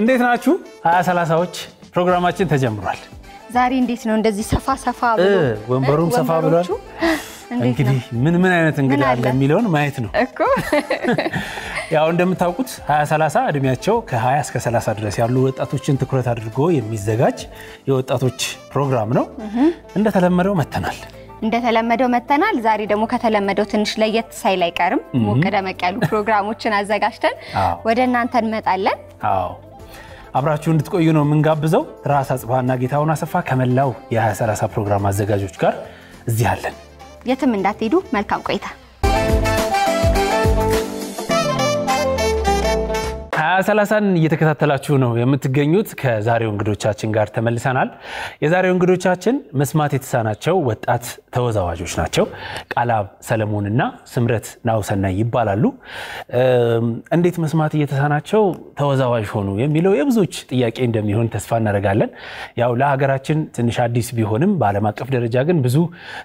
እንዴት ናችሁ 2030ዎች ፕሮግራማችን ተጀምሯል ዛሬ እንዴት ነው እንደዚህ ሰፋ ብሎ ወንበሩም ሰፋ ብሏል እንግዲህ ምን አይነት እንግዳ አለ የሚለውን ማየት ነው እኮ ያው እንደምታውቁት 2030 እድሜያቸው ከ20 እስከ 30 ድረስ ያሉ ወጣቶችን ትኩረት አድርጎ የሚዘጋጅ የወጣቶች ፕሮግራም ነው እንደተለመደው መተናል ዛሬ ደግሞ ከተለመደው ትንሽ ለየት ሳይል አይቀርም ሞቅ ደመቅ ያሉ ፕሮግራሞችን አዘጋጅተን ወደ እናንተ እንመጣለን አብራችሁ እንድትቆዩ ነው መንጋብዘው ራስ አጽባና ጌታውን አሰፋ ከመላው የ2030 ፕሮግራም አዘጋጆች ጋር እዚህ አለን የትም እንዳትሄዱ መልካም ቆይታ 2030ን እየተከታተላችሁ ነው የምትገኙት ከዛሬው እንግዶቻችን ጋር ተመልሰናል የዛሬው እንግዶቻችን መስማት የተሳናቸው ወጣት ተወዛዋዦች ናቸው ቃላብ ሰለሞንና ስምረት ናውሰናይ ይባላሉ እንዴት መስማት እየተሳናቸው ተወዛዋዥ ሆኑ የሚለው የብዙዎች ጥያቄ እንደሚሆን ተስፋ እናደርጋለን ያው ለሀገራችን ትንሽ አዲስ ቢሆንም በዓለም አቀፍ ደረጃ ግን ብዙ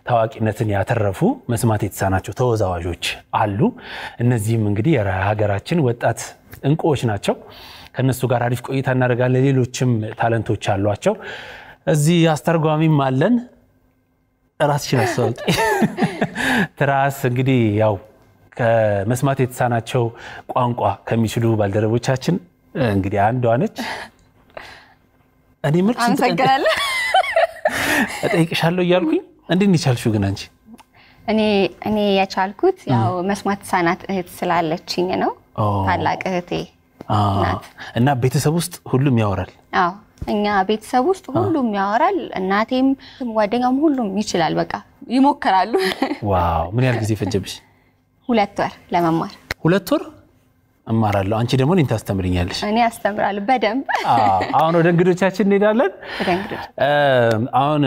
ታዋቂነትን ያተረፉ መስማት የተሳናቸው ተወዛዋዦች አሉ እነዚህም እንግዲህ የሀገራችን ወጣት እንቁዎች ናቸው ከነሱ ጋር አሪፍ ቆይታ እናደርጋለን ሌሎችም ታለንቶች አሏቸው እዚህ አስተርጓሚም አለን ራስሽን አስተዋውቂ ትራስ እንግዲህ ያው ከመስማት የተሳናቸው ቋንቋ ከሚችሉ ባልደረቦቻችን እንግዲህ አንዷ ነች እኔ ምርጥ አንሰገራለሁ እጠይቅሻለሁ እያልኩኝ እንዴት ይቻልሽው ግን አንቺ እኔ ያቻልኩት ያው መስማት ተሳናት እህት ስላለችኝ ነው ታላቅ እህቴ ናት እና ቤተሰብ ውስጥ ሁሉም ያወራል አዎ እኛ ቤተሰብ ውስጥ ሁሉም ያወራል እናቴም ጓደኛም ሁሉም ይችላል በቃ ይሞክራሉ ዋው ምን ያህል ጊዜ ፈጀብሽ 2 ወር ለመማር 2 ወር እማራለሁ አንቺ ደግሞ እኔን ታስተምሪኛለሽ እኔ አስተምራለሁ በደንብ አሁን ወደ እንግዶቻችን እንሄዳለን አሁን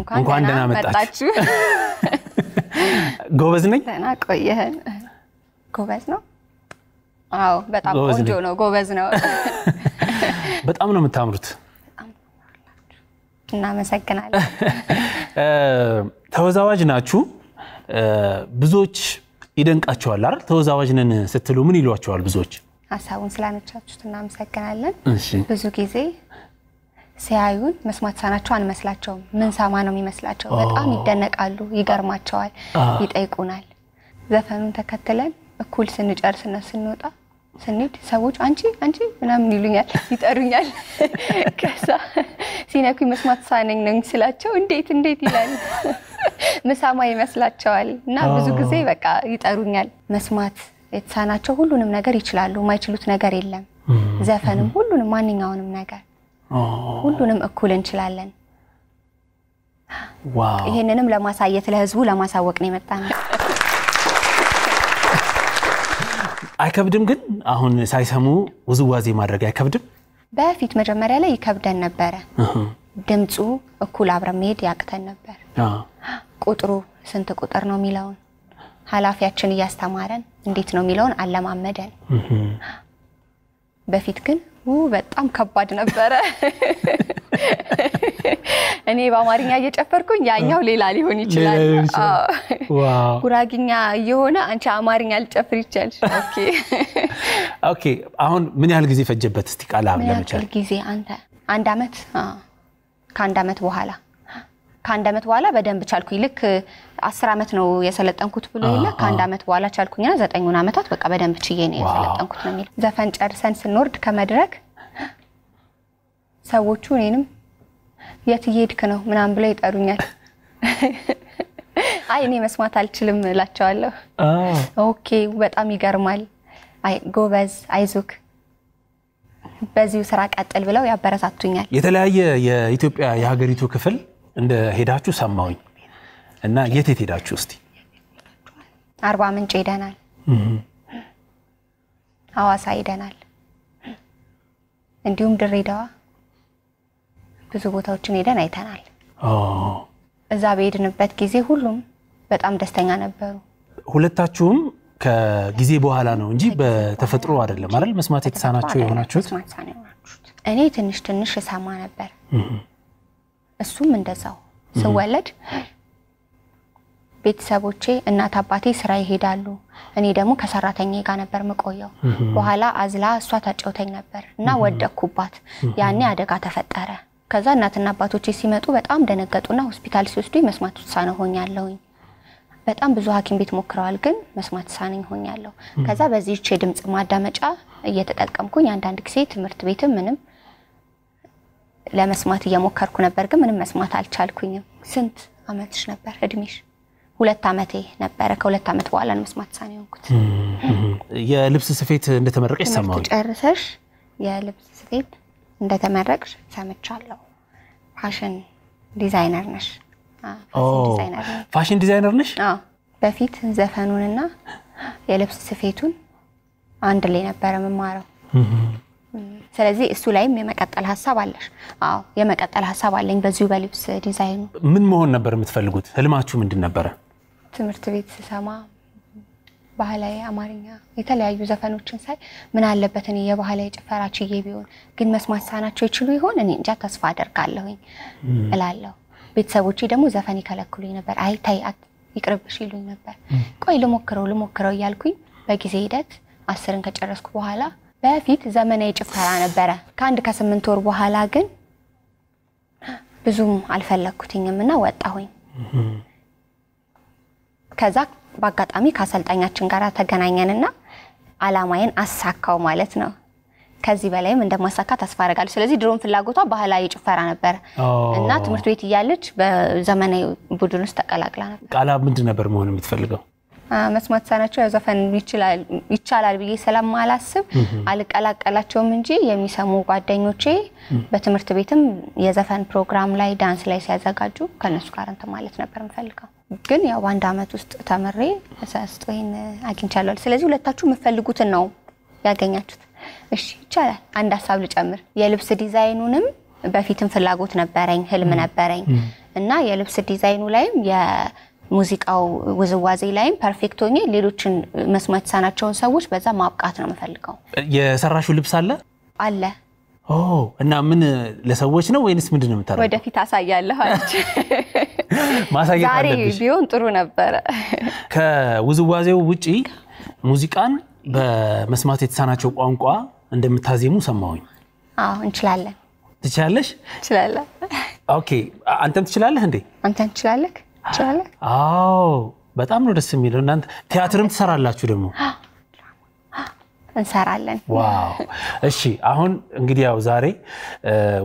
እንኳን ደህና መጣችሁ ጎበዝ ነኝ ቆየህን ጎበዝ ነው አዎ በጣም ቆንጆ ነው ጎበዝ ነው በጣም ነው የምታምሩት እናመሰግናለን ተወዛዋዥ ናችሁ ብዙዎች ይደንቃቸዋል አይደል ተወዛዋዥ ነን ስትሉ ምን ይሏቸዋል ብዙዎች ሐሳቡን ስላነቻችሁት እናመሰግናለን ብዙ ጊዜ ሲያዩን መስማት ተሳናቸው አንመስላቸውም ምን ሰማ ነው የሚመስላቸው በጣም ይደነቃሉ ይገርማቸዋል ይጠይቁናል ዘፈኑን ተከትለን እኩል ስንጨርስና ስንወጣ ስንሄድ ሰዎች አንቺ ምናምን ይሉኛል ይጠሩኛል ከዛ ሲነኩ መስማት ተሳነኝ ነው ስላቸው እንዴት ይላል መሳማ ይመስላቸዋል እና ብዙ ጊዜ በቃ ይጠሩኛል መስማት የተሳናቸው ሁሉንም ነገር ይችላሉ ማይችሉት ነገር የለም ዘፈንም ሁሉንም ማንኛውንም ነገር ሁሉንም እኩል እንችላለን ዋው ይሄንንም ለማሳየት ለህዝቡ ለማሳወቅ ነው የመጣነው አይከብድም ግን አሁን ሳይሰሙ ውዝዋዜ ማድረግ አይከብድም በፊት መጀመሪያ ላይ ይከብደን ነበር ድምጹ እኩል አብረን መሄድ ያቅተን ነበር ቁጥሩ ስንት ቁጥር ነው የሚለውን ሐላፊያችን ያስተማረን እንዴት ነው የሚለውን አለማመደን በፊት ግን በጣም ከባድ ነበር እኔ በአማርኛ እየጨፈርኩኝ ያኛው ሌላ ሊሆን ይችላል ዋው ጉራግኛ የሆነ አንቺ አማርኛ ልጨፍር ይችላል ኦኬ አሁን ምን ያህል ጊዜ ፈጀበት እስቲ ቃላብ ለመቻል ጊዜ አንድ አመት ከአንድ አመት በኋላ በደንብ ቻልኩኝ ልክ 10 አመት ነው የሰለጠንኩት ብሎ ይላ ከአንድ አመት በኋላ ቻልኩኝና 9 አመታት በቃ በደንብ ችዬ ነው የሰለጠንኩት ነው የሚል ዘፈን ጨርሰን ስንወርድ ከመድረክ ሰዎቹ እኔንም የት ይሄድክ ነው ምናምን ብለው ይጠሩኛል አይ እኔ መስማት አልችልም እላቸዋለሁ ኦኬ በጣም ይገርማል አይ ጎበዝ አይዞክ በዚሁ ስራ ቀጥል ብለው ያበረታቱኛል የተለያየ የኢትዮጵያ የሀገሪቱ ክፍል እንደ ሄዳችሁ ሰማሁኝ እና የት ሄዳችሁ እስቲ? አርባ ምንጭ ሄደናል፣ ሐዋሳ ሄደናል፣ እንዲሁም ድሬዳዋ ብዙ ቦታዎችን ሄደን አይተናል። እዛ በሄድንበት ጊዜ ሁሉም በጣም ደስተኛ ነበሩ። ሁለታችሁም ከጊዜ በኋላ ነው እንጂ በተፈጥሮ አይደለም አይደል መስማት የተሳናችሁ የሆናችሁት? እኔ ትንሽ እሰማ ነበር፣ እሱም እንደዛው። ስወለድ ቤተሰቦቼ እናት አባቴ ስራ ይሄዳሉ፣ እኔ ደግሞ ከሰራተኛዬ ጋር ነበር መቆየው። በኋላ አዝላ እሷ ታጫውተኝ ነበር እና ወደኩባት። ያኔ አደጋ ተፈጠረ። ከዛ እናትና አባቶቼ ሲመጡ በጣም ደነገጡና ሆስፒታል ሲወስዱኝ መስማት ተሳነ ሆኛለሁኝ። በጣም ብዙ ሐኪም ቤት ሞክረዋል፣ ግን መስማት ተሳነኝ ሆኛለሁ። ከዛ በዚህች የድምጽ ማዳመጫ እየተጠቀምኩኝ አንዳንድ ጊዜ ትምህርት ቤትም ምንም ለመስማት እየሞከርኩ ነበር፣ ግን ምንም መስማት አልቻልኩኝም። ስንት አመትሽ ነበር እድሜሽ? 2 አመቴ ነበር። ከ2 አመት በኋላ መስማት ተሳነኝ ሆንኩት። የልብስ ስፌት እንደተመረቀሽ ሰማሁ። ጨርሰሽ የልብስ ስፌት እንደተመረቅሽ ሰምቻለሁ። ፋሽን ዲዛይነር ነሽ? ፋሽን ዲዛይነር ነሽ? አዎ። በፊት ዘፈኑንና የልብስ ስፌቱን አንድ ላይ ነበር መማረው። ስለዚህ እሱ ላይም የመቀጠል ሐሳብ አለሽ? አዎ፣ የመቀጠል ሐሳብ አለኝ በዚሁ በልብስ ዲዛይኑ። ምን መሆን ነበር የምትፈልጉት? ህልማችሁ ምንድን ነበር? ትምህርት ቤት ስሰማ ባህላዊ አማርኛ የተለያዩ ዘፈኖችን ሳይ ምን አለበት እኔ የባህላዊ ጭፈራ ችዬ ቢሆን፣ ግን መስማት ሳናቸው ይችሉ ይሆን? እኔ እንጃ፣ ተስፋ አደርጋለሁኝ እላለሁ። ቤተሰቦቼ ደግሞ ዘፈን ይከለክሉኝ ነበር። አይ ታይ ይቅርብሽ ይሉኝ ነበር። ቆይ ልሞክረው እያልኩኝ በጊዜ ሂደት 10ን ከጨረስኩ በኋላ በፊት ዘመናዊ ጭፈራ ነበረ። ከ8 ወር በኋላ ግን ብዙም አልፈለኩትኝምና ወጣሁኝ። ከዛ በአጋጣሚ ከአሰልጣኛችን ጋር ተገናኘንና አላማዬን አሳካው ማለት ነው። ከዚህ በላይም እንደማሳካ ተስፋ አደርጋለሁ። ስለዚህ ድሮም ፍላጎቷ ባህላዊ ጭፈራ ነበር እና ትምህርት ቤት እያለች በዘመናዊ ቡድን ውስጥ ተቀላቅላ ነበር። ቃላብ ምንድን ነበር መሆን የምትፈልገው? መስማት ሳናቸው ዘፈን ይቻላል ብዬ ስለማላስብ አልቀላቀላቸውም እንጂ የሚሰሙ ጓደኞቼ በትምህርት ቤትም የዘፈን ፕሮግራም ላይ ዳንስ ላይ ሲያዘጋጁ ከነሱ ጋር እንትን ማለት ነበር የምፈልገው። ግን ያው በአንድ አመት ውስጥ ተመሬ ሰስቶይን አግኝቻለሁ። ስለዚህ ሁለታችሁ የምትፈልጉትን ነው ያገኛችሁት። እሺ ይቻላል። አንድ ሐሳብ ልጨምር። የልብስ ዲዛይኑንም በፊትም ፍላጎት ነበረኝ፣ ህልም ነበረኝ እና የልብስ ዲዛይኑ ላይም የሙዚቃው ውዝዋዜ ላይም ፐርፌክት ሆኜ ሌሎችን መስማት ሳናቸውን ሰዎች በዛ ማብቃት ነው የምፈልገው። የሰራሽው ልብስ አለ? እና ምን ለሰዎች ነው ወይንስ ምንድነው የምታረጋው? ወደፊት አሳያለሁ አለች። ማሳየት አለብሽ። ዛሬ ቢሆን ጥሩ ነበር። ከውዝዋዜው ውጪ ሙዚቃን በመስማት የተሳናቸው ቋንቋ እንደምታዜሙ ሰማሁኝ። አዎ እንችላለን። ትችላለሽ? እንችላለን። ኦኬ፣ አንተም ትችላለህ እንዴ? አንተም ትችላለህ? ትችላለህ? አዎ፣ በጣም ነው ደስ የሚለው። እናንተ ቲያትርም ትሰራላችሁ ደግሞ? እንሰራለን። ዋው! እሺ፣ አሁን እንግዲህ ያው ዛሬ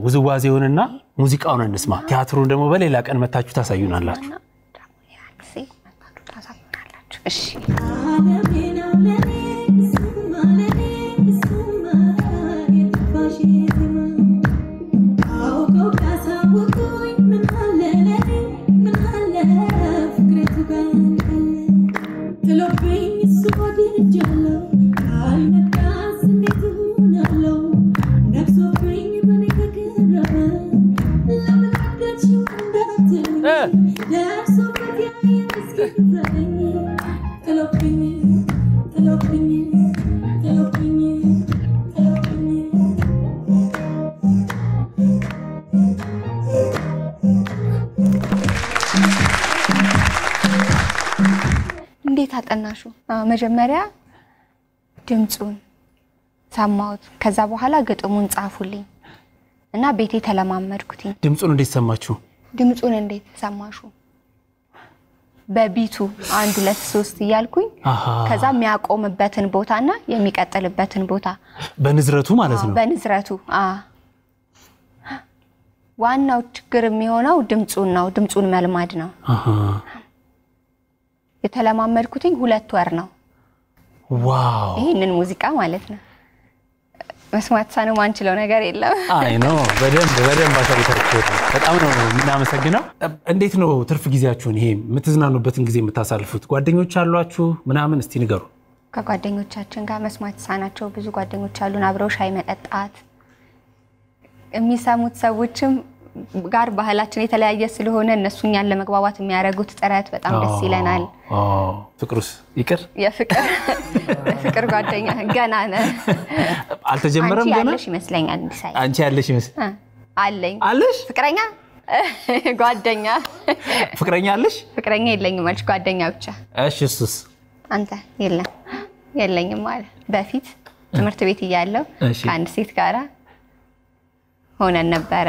ውዝዋዜውንና ሙዚቃውን እንስማ። ቲያትሩን ደግሞ በሌላ ቀን መታችሁ ታሳዩናላችሁ። እሺ። እንዴት አጠናሹ? መጀመሪያ ድምጹን ሰማሁት፣ ከዛ በኋላ ግጥሙን ጻፉልኝ እና ቤቴ ተለማመድኩኝ። ድምጹን እንዴት ሰማችሁ? ድምጹን እንዴት ሰማሹ? በቢቱ 1 2 3 እያልኩኝ ከዛ የሚያቆምበትን ቦታና የሚቀጥልበትን ቦታ በንዝረቱ ማለት ነው። በንዝረቱ ዋናው ችግር የሚሆነው ድምጹን ነው። ድምጹን መልማድ ነው። የተለማመድኩኝ 2 ወር ነው። ዋው! ይሄንን ሙዚቃ ማለት ነው። መስማት ሳነው ማንችለው ነገር የለም አይ ነው በደንብ አሳልፋችሁ በጣም ነው ምናመሰግነው እንዴት ነው ትርፍ ጊዜያችሁን ይሄ የምትዝናኑበትን ጊዜ የምታሳልፉት ጓደኞች አሏችሁ ምናምን እስቲ ንገሩ ከጓደኞቻችን ጋር መስማት ሳናቸው ብዙ ጓደኞች አሉን አብረው ሻይ መጠጣት የሚሰሙት ሰዎችም ጋር ባህላችን የተለያየ ስለሆነ እነሱኛን ለመግባባት የሚያደርጉት ጥረት በጣም ደስ ይለናል ፍቅሩስ ይቅር የፍቅር ጓደኛ ገና ነህ አልተጀመረም ገና አንቺ ይመስለኛል እንዲሳይ አንቺ ያለሽ አለኝ አለሽ ፍቅረኛ ጓደኛ ፍቅረኛ አለሽ ፍቅረኛ የለኝም አልሽ ጓደኛ ብቻ እሺ እሱስ አንተ የለኝም ማለት በፊት ትምህርት ቤት እያለሁ ከአንድ ሴት ጋራ ሆነን ነበረ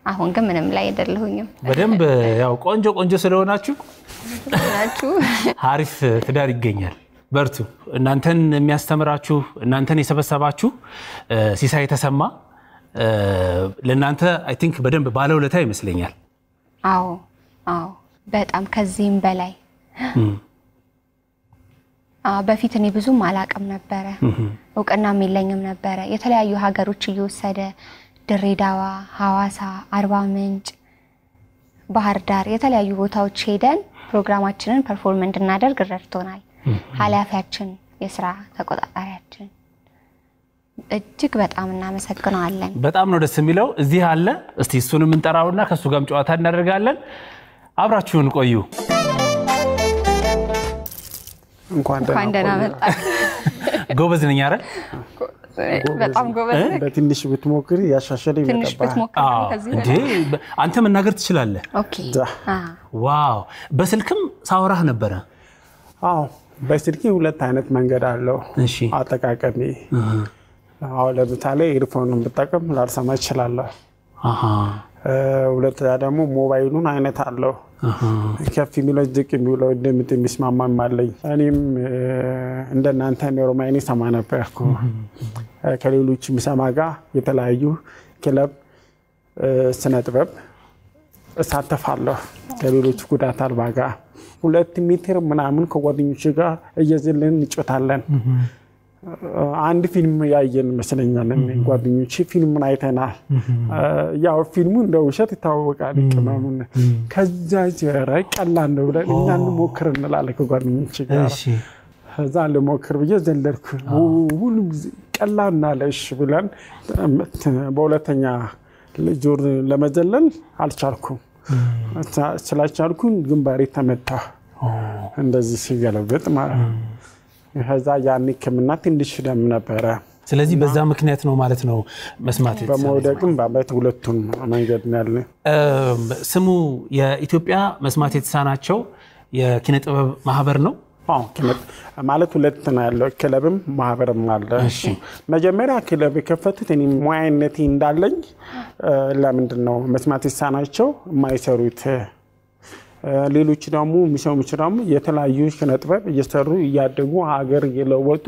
አሁን ግን ምንም ላይ አይደለሁኝም በደንብ ያው ቆንጆ ስለሆናችሁ አሪፍ ትዳር ይገኛል በርቱ እናንተን የሚያስተምራችሁ እናንተን የሰበሰባችሁ ሲሳይ ተሰማ ለናንተ አይ ቲንክ በደንብ ባለውለታ ይመስለኛል አዎ በጣም ከዚህም በላይ በፊት እኔ ብዙም አላቀም ነበር እውቅናም የለኝም ነበር የተለያዩ ሀገሮች እየወሰደ ድሬዳዋ ሐዋሳ አርባ ምንጭ ባህር ዳር የተለያዩ ቦታዎች ሄደን ፕሮግራማችንን ፐርፎርም እንድናደርግ ረድቶናል ኃላፊያችን የሥራ ተቆጣጣሪያችን እጅግ በጣም እናመሰግናለን በጣም ነው ደስ የሚለው እዚህ አለ እስቲ እሱንም እንጠራውና ከሱ ጋርም ጨዋታ እናደርጋለን አብራችሁን ቆዩ እንኳን ደህና መጣ ጎበዝ ነኝ አይደል በጣም ጎበዝ ነኝ በትንሽ ብትሞክሪ ያሻሽለኝ ትንሽ ብትሞክሪ ከዚህ እንዴ አንተ መናገር ትችላለህ ኦኬ ዋው በስልክም ሳወራህ ነበር አዎ በስልክ ሁለት አይነት መንገድ አለው እሺ አጠቃቀሚ አዎ ለምሳሌ ኤርፎንን ብጠቀም ላልሰማ ይችላል ሁለት ደግሞ ሞባይሉን አይነት አለው ከፍ የሚለው ዝቅ የሚለው እንደምትስማማም አለኝ እኔም እንደናንተ ኖርማሊ ሰማ ነበርኩ ከሌሎች ምሰማ ጋር የተለያዩ ክለብ ስነ ጥበብ እሳተፋለሁ ከሌሎች ጉዳት አልባ ጋር 2 ሜትር ምናምን ከጓደኞች ጋር እየዘለን እንጫወታለን አንድ ፊልም ያየን መስለኛል ጓደኞቼ ፊልሙን አይተናል ያው ፊልሙ እንደው ውሸት ይታወቃል ቅመሙን ከዛ ጀራ ቀላል ነው ብለን እኛ እንሞክር እንላለን ከጓደኞቼ ጋር እሺ ከዛ ለሞክር ብዬ ዘለልኩ ሁሉ ቀላል ናለሽ ብለን በሁለተኛ ጆር ለመዘለል አልቻልኩም ስላልቻልኩ ግንባሬ ተመታ እንደዚህ ሲገለበጥ ማለት ከዛ ያኔ ከመና ትንሽ ደም ነበር ስለዚህ በዛ ምክንያት ነው ማለት ነው መስማት በመውደቅም ባበት ሁለቱን መንገድ ያለ ስሙ የኢትዮጵያ መስማት የተሳናቸው የኪነ ጥበብ ማህበር ነው አዎ ማለት ሁለት ነው ያለው ክለብም ማህበርም አለ እሺ መጀመሪያ ክለብ ከፈቱት እኔ ሙያነቴ እንዳለኝ ለምንድነው መስማት የተሳናቸው የማይሰሩት ሌሎች ደግሞ ሚሰሙች ደግሞ የተለያዩ ኪነ ጥበብ እየሰሩ ያደጉ ሀገር የለወጡ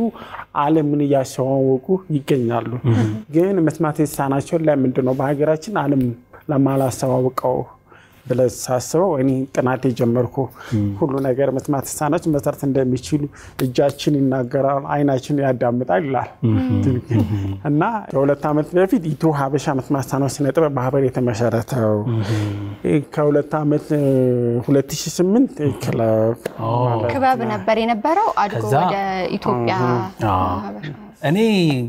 ዓለምን ያስተዋወቁ ይገኛሉ ግን መስማት የተሳናቸው ለምንድነው በሀገራችን ዓለም ለማላስተዋወቀው ብለሳስበው እኔ ጥናት ጀመርኩ ሁሉ ነገር መስማት የተሳናቸው መሰረት እንደሚችሉ እጃችን ይናገራል አይናችን ያዳምጣል ይላል እና የሁለት ዓመት በፊት ኢትዮ ሀበሻ መስማት የተሳናቸው ስነ ጥበብ ማህበር የተመሰረተው ከሁለት ዓመት 2008 ክበብ ነበር የነበረው አድጎ ወደ ኢትዮጵያ ሀበሻ እኔ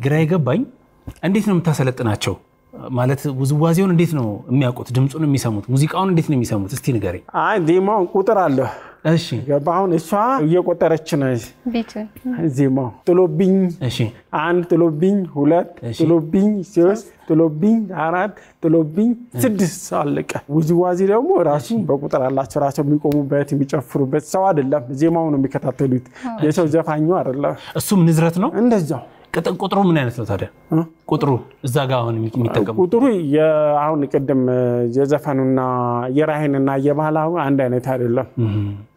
ግራ ይገባኝ እንዴት ነው የምታሰለጥናቸው ማለት ውዝዋዜውን እንዴት ነው የሚያውቁት ድምጹን የሚሰሙት ሙዚቃውን እንዴት ነው የሚሰሙት እስቲ ንገረኝ አይ ዜማው ቁጥር አለ እሺ ገባሁን እሷ እየቆጠረች ነው ቢቱ ዜማው ጥሎብኝ እሺ አንድ ጥሎብኝ ሁለት ጥሎብኝ ሶስት ጥሎብኝ አራት ጥሎብኝ ስድስት አለቀ ውዝዋዜ ደግሞ ራሱ በቁጥር አላቸው ራሱ የሚቆሙበት የሚጨፍሩበት ሰው አይደለም ዜማው ነው የሚከታተሉት የሰው ዘፋኙ አይደለም እሱም ንዝረት ነው እንደዛው ቁጥሩ ምን አይነት ነው ታዲያ ቁጥሩ እዛ ጋር አሁን የሚጠቀሙ ቁጥሩ የአሁን ቀደም የዘፈኑና የራህንና የባህላው አንድ አይነት አይደለም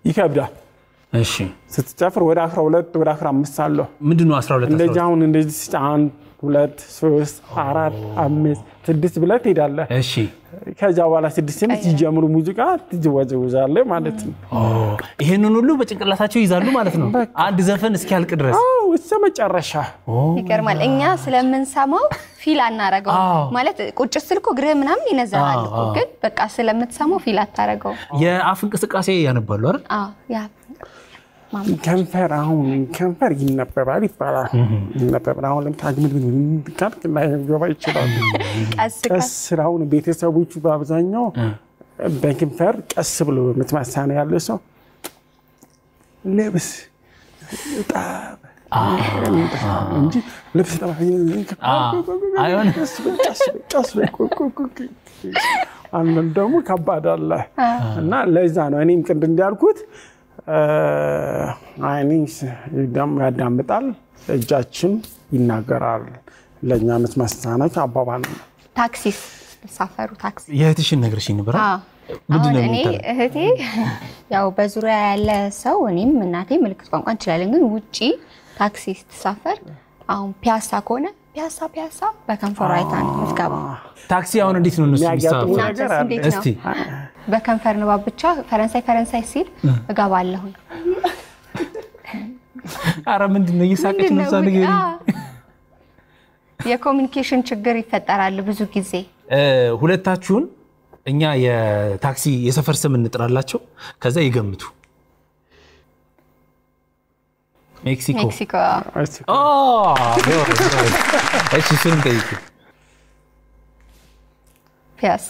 ይከብዳል እሺ ስትጨፍር ወደ 12 ወደ 15 አለው ምንድነው 12 እንደዚህ አሁን እንደዚህ 1 2 3 4 5 6 ብለህ ትሄዳለህ እሺ ከዛ በኋላ 6 ዓመት ሲጀምሩ ሙዚቃ ትወዛወዛለህ ማለት ነው ይሄንን ሁሉ በጭንቅላታቸው ይዛሉ ማለት ነው አንድ ዘፈን እስኪያልቅ ድረስ እስከ መጨረሻ ይገርማል እኛ ስለምንሰማው ፊል አናረጋው ማለት ቁጭ ስልኮ ግሬ ምናምን ይነዛል ግን በቃ ስለምትሰማው ፊል አታረጋው የአፍ እንቅስቃሴ ያነባሉ አይደል ያ ከንፈር ይነበባል ይባላል ይነበባል አሁን ለምታግምድ ምን ካልክ ላይ ገባ ይችላል ቀስ ስራውን ቤተሰቦቹ በአብዛኛው በከንፈር ቀስ ብሎ የምትማሳነ ያለ ሰው ልብስ እንጂ ልብስ አይሆን ቀስ አንተም ደግሞ ከባድ አለ እና ለዛ ነው እኔም ቅድ እንዲያልኩት አይኒስ ያዳምጣል እጃችን ይናገራል ለኛ መስማሳናች አባባል ታክሲስ ተሳፈሩ ታክሲ የእህትሽን ነገርሽኝ ነበር ምንድነው እኔ እህቴ ያው በዙሪያ ያለ ሰው እኔም እናቴ ምልክት ቋንቋ እንችላለን ግን ውጪ ታክሲ ተሳፈር አሁን ፒያሳ ከሆነ ፒያሳ በከንፈር አይታን ምትገባ ታክሲ አሁን እንዴት ነው እነሱ የሚሳፈሩ እስቲ በከንፈር ነው ብቻ ፈረንሳይ ሲል እገባለሁ አረ ምንድነው እየሳቀች ነው ሳልገኝ የኮሙኒኬሽን ችግር ይፈጠራል ብዙ ጊዜ ሁለታችሁን እኛ የታክሲ የሰፈር ስም እንጥራላቸው ከዛ ይገምቱ ሜክሲኮ እሺ ስም ጠይቁ ፒያሳ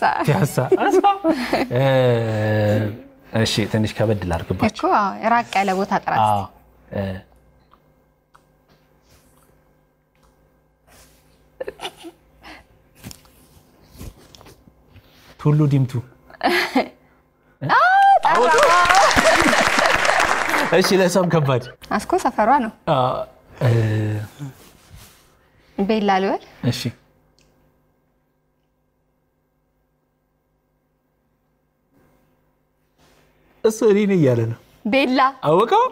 እሺ ትንሽ ከበድ ላድርግባችሁ እኮ ራቅ ያለ ቦታ ጥራት ቱሉ ዲምቱ እሺ ለሰም ከባድ አስኮ ሰፈሯ ነው ቤላ ልበል እሺ እሱ እኔ ያለ ነው ቤላ አወቀው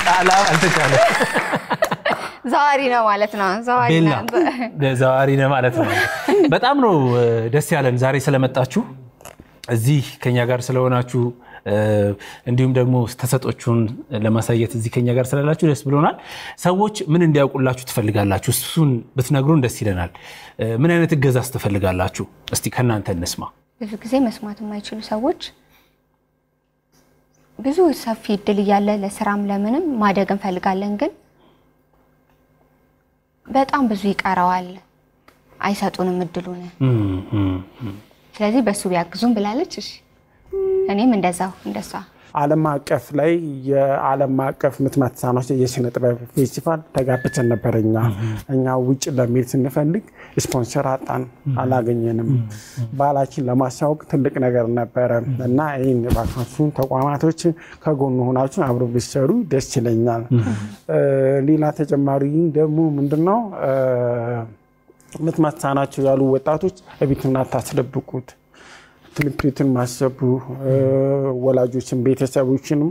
ቃላ አልተቻለ ዛዋሪ ነው ማለት ነው ዛዋሪ ነው ማለት ነው በጣም ነው ደስ ያለን ዛሬ ስለመጣችሁ እዚህ ከኛ ጋር ስለሆናችሁ እንዲሁም ደግሞ ተሰጦቹን ለማሳየት እዚህ ከኛ ጋር ስላላችሁ ደስ ብሎናል ሰዎች ምን እንዲያውቁላችሁ ትፈልጋላችሁ እሱን ብትነግሩን ደስ ይለናል ምን አይነት እገዛስ ትፈልጋላችሁ እስቲ ከናንተ እንስማ ብዙ ጊዜ መስማት የማይችሉ ሰዎች ብዙ ሰፊ እድል ያለ ለስራም ለምንም ማደግ እንፈልጋለን ግን በጣም ብዙ ይቀራዋል አይሰጡንም እድሉን ስለዚህ በሱ ቢያግዙን ብላለች እሺ እኔም እንደዛው ዓለም አቀፍ ላይ የዓለም አቀፍ ምትማትሳኖች የስነ ጥበብ ፌስቲቫል ተጋብተን ነበርኛ እኛ ውጭ ለሚል ስንፈልግ ስፖንሰር አላገኘንም ባላችን ለማሳወቅ ትልቅ ነገር ነበር እና ይሄን ባካቹን ተቋማቶች ከጎን ሆናችሁ አብሮ ቢሰሩ ደስ ይለኛል ሌላ ተጨማሪ ደግሞ ምንድነው ምትማትሳናቸው ያሉ ወጣቶች እቤትና ታስደብቁት ትልቅትን ማሰቡ ወላጆችን ቤተሰቦችንም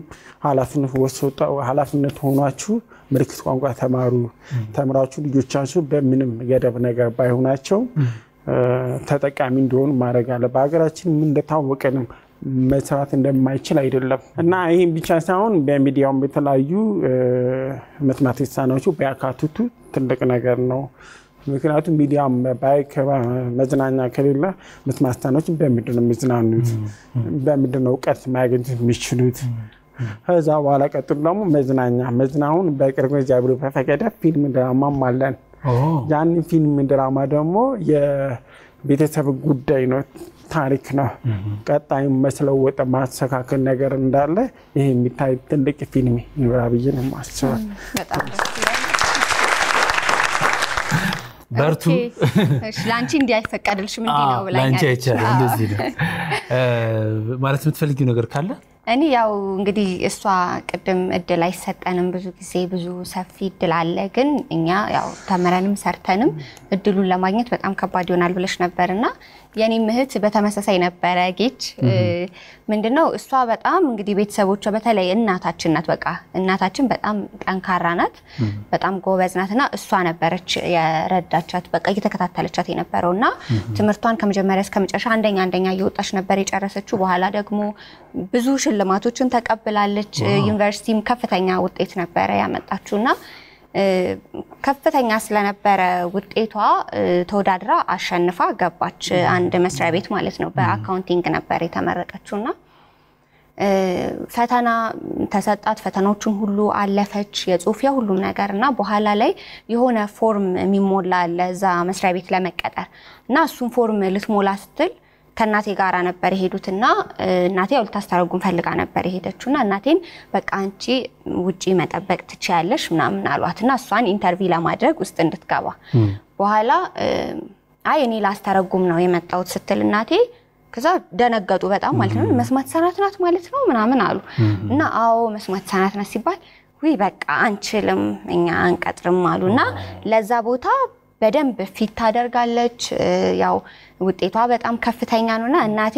ኃላፊነት ሆኗችሁ ምልክት ቋንቋ ተማራችሁ ልጆቻችሁ በምንም ገደብ ነገር ባይሆናቸው ተጠቃሚ እንዲሆኑ ማድረግ አለ በአገራችን ምን እንደታወቀንም መስራት እንደማይችል አይደለም እና ይሄን ብቻ ሳይሆን በሚዲያው በተለያዩ ምትማትሳኖቹ በያካቱቱ ትልቅ ነገር ነው ምክንያቱም ሚዲያም ባይከባ መዝናኛ ከሌለ ምትማትሳኖች በሚድነው መዝናኑት በሚድነው እውቀት ማግኘት የሚችሉት ከዛ በኋላ ቀጥሎ ደግሞ መዝናኛውን በቅርብ ጊዜ በፈቀደ ፊልም ድራማም አለን ያን ፊልም ድራማ ደግሞ የቤተሰብ ጉዳይ ነው ታሪክ ነው ቀጣይ መስለወጥ ማስተካከል ነገር እንዳለ ይሄ የሚታይ ትልቅ ፊልም ይወራብዬ ነው ማስተዋል በርቱ እሺ ላንቺ እንዲያይፈቀድልሽ ምን ነው ብላኛል ላንቺ አይቻልም እንደዚህ ነው ማለት የምትፈልጊው ነገር ካለ እኔ ያው እንግዲህ እሷ ቅድም እድል አይሰጠንም ብዙ ጊዜ ብዙ ሰፊ እድል አለ ግን እኛ ያው ተመረንም ሰርተንም እድሉን ለማግኘት በጣም ከባድ ይሆናል ብለሽ ነበርና የኔ ምህት በተመሳሳይ ነበረ ጌች ምንድነው እሷ በጣም እንግዲህ ቤተሰቦቿ በተለይ እናታችን ናት በቃ እናታችን በጣም ጠንካራ ናት በጣም ጎበዝ ናትና እሷ ነበረች የረዳቻት በቃ እየተከታተለቻት የነበረውና ትምርቷን ከመጀመሪያ እስከ መጨረሻ አንደኛ እየወጣች ነበር የጨረሰችው በኋላ ደግሞ ብዙ ሽልማቶችን ተቀብላለች ዩኒቨርሲቲም ከፍተኛ ውጤት ነበር ያመጣችውና ከፍተኛ ስለነበረ ውጤቷ ተወዳድራ አሸንፋ ገባች አንድ መስሪያ ቤት ማለት ነው በአካውንቲንግ ነበር የተመረቀችውና ፈተና ተሰጣት ፈተናዎችን ሁሉ አለፈች የጽሁፊያ ሁሉም ነገርና በኋላ ላይ የሆነ ፎርም የሚሞላ ለዛ መስሪያ ቤት ለመቀጠር እና እሱን ፎርም ልትሞላ ስትል ከናቴ ጋራ ነበር ሄዱትና እናቴ ያው ልታስተረጉም ፈልጋ ነበር ሄደችውና እናቴን በቃ አንቺ ውጪ መጠበቅ ትችያለሽ ምናምን አሏትና እሷን ኢንተርቪው ለማድረግ ውስጥ እንድትገባ በኋላ አይ እኔ ላስተረጉም ነው የመጣሁት ስትል እናቴ ከዛ ደነገጡ በጣም ማለት ነው መስማት ሰናት ናት ማለት ነው ምናምን አሉ እና አዎ መስማት ሰናት ናት ሲባል ወይ በቃ አንችልም እኛ አንቀጥርም አሉና ለዛ ቦታ በደንብ ፊት ታደርጋለች ያው ውጤቷ በጣም ከፍተኛ ነውና እናቴ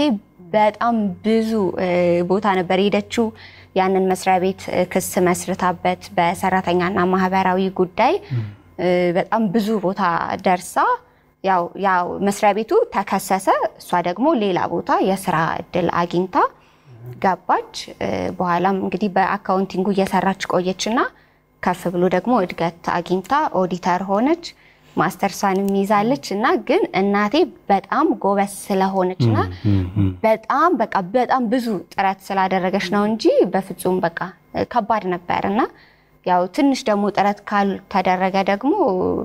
በጣም ብዙ ቦታ ነበር ሄደችው ያንን መስሪያ ቤት ክስ መስርታበት በሰራተኛና ማህበራዊ ጉዳይ በጣም ብዙ ቦታ ደርሳ ያው መስሪያ ቤቱ ተከሰሰ እሷ ደግሞ ሌላ ቦታ የሥራ እድል አግኝታ ገባች በኋላም እንግዲህ በአካውንቲንጉ እየሰራች ቆየችና ከፍ ብሎ ደግሞ እድገት አግኝታ ኦዲተር ሆነች ማስተርሳንም ይዛለችና ግን እናቴ በጣም ጎበስ ስለሆነችና በጣም ብዙ ጥረት ስላደረገች ነው እንጂ በፍጹም በቃ ከባድ ነበርና ያው ትንሽ ደግሞ ጥረት ካል ተደረገ ደግሞ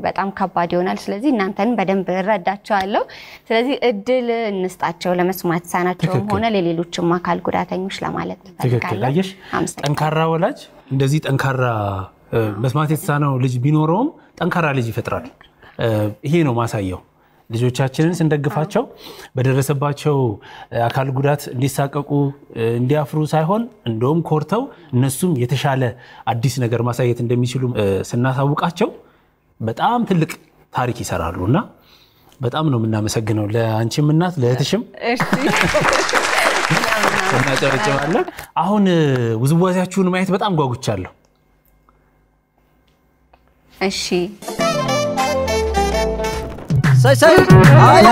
በጣም ከባድ ይሆናል ስለዚህ እናንተን በደንብ ረዳቻለሁ ስለዚህ እድል እንስጣቸው ለመስማት ሳናቸውም ሆነ ለሌሎችም አካል ጉዳተኞች ለማለት ተከክላየሽ ጠንካራ ወላጅ እንደዚህ ጠንካራ መስማት የተሳነው ልጅ ቢኖርም ጠንካራ ልጅ ይፈጥራል ይሄ ነው ማሳየው ልጆቻችንን ስንደግፋቸው በደረሰባቸው አካል ጉዳት እንዲሳቀቁ እንዲያፍሩ ሳይሆን እንደውም ኮርተው እነሱም የተሻለ አዲስ ነገር ማሳየት እንደሚችሉ ስናሳውቃቸው በጣም ትልቅ ታሪክ ይሰራሉና በጣም ነው የምናመሰግነው ለአንቺም እናት ለእህትሽም እሺ እናጨርጭባለን አሁን ውዝዋዜያችሁን ማየት በጣም ጓጉቻለሁ እሺ say ay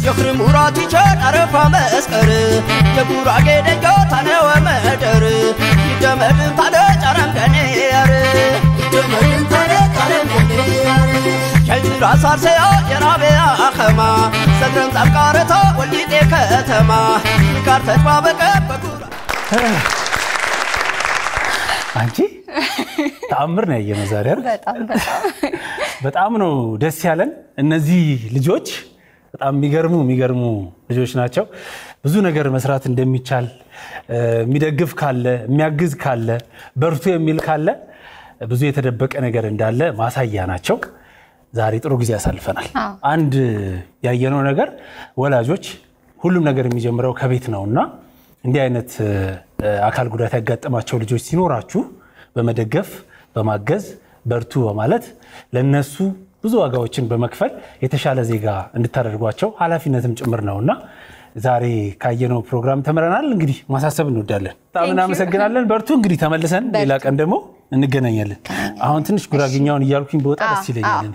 يخرم وراتي جات عرفها مسكر يقول عقيد جوتنا ومدر يدمر طالع جرم كنير يدمر طالع جرم كنير كل راسار سيا يرابي أخما سكرم تبكارته ولدي كتما كارت بابك بكورة አንቺ ታምር ነው የመዛሪያ በጣም ነው ደስ ያለን እነዚህ ልጆች በጣም የሚገርሙ ልጆች ናቸው ብዙ ነገር መስራት እንደሚቻል የሚደግፍ ካለ የሚያግዝ ካለ በርቱ የሚል ካለ ብዙ የተደበቀ ነገር እንዳለ ማሳያ ናቸው ዛሬ ጥሩ ጊዜ ያሳልፈናል አንድ ያየነው ነገር ወላጆች ሁሉም ነገር የሚጀምረው ከቤት ነውና እንዲህ አይነት አካል ጉዳት ያጋጠማቸው ልጆች ሲኖራችሁ በመደገፍ በማገዝ በርቱ በማለት ለነሱ ብዙ ዋጋዎችን በመክፈል የተሻለ ዜጋ እንድታደርጓቸው ኃላፊነትም ጭምር ነውና ዛሬ ካየነው ፕሮግራም ተመረናል እንግዲህ ማሳሰብ እንወዳለን በጣም እናመሰግናለን በርቱ እንግዲህ ተመልሰን ሌላ ቀን ደግሞ እንገናኛለን አሁን ትንሽ ጉራግኛውን እያልኩኝ በወጣ ደስ ይለኛል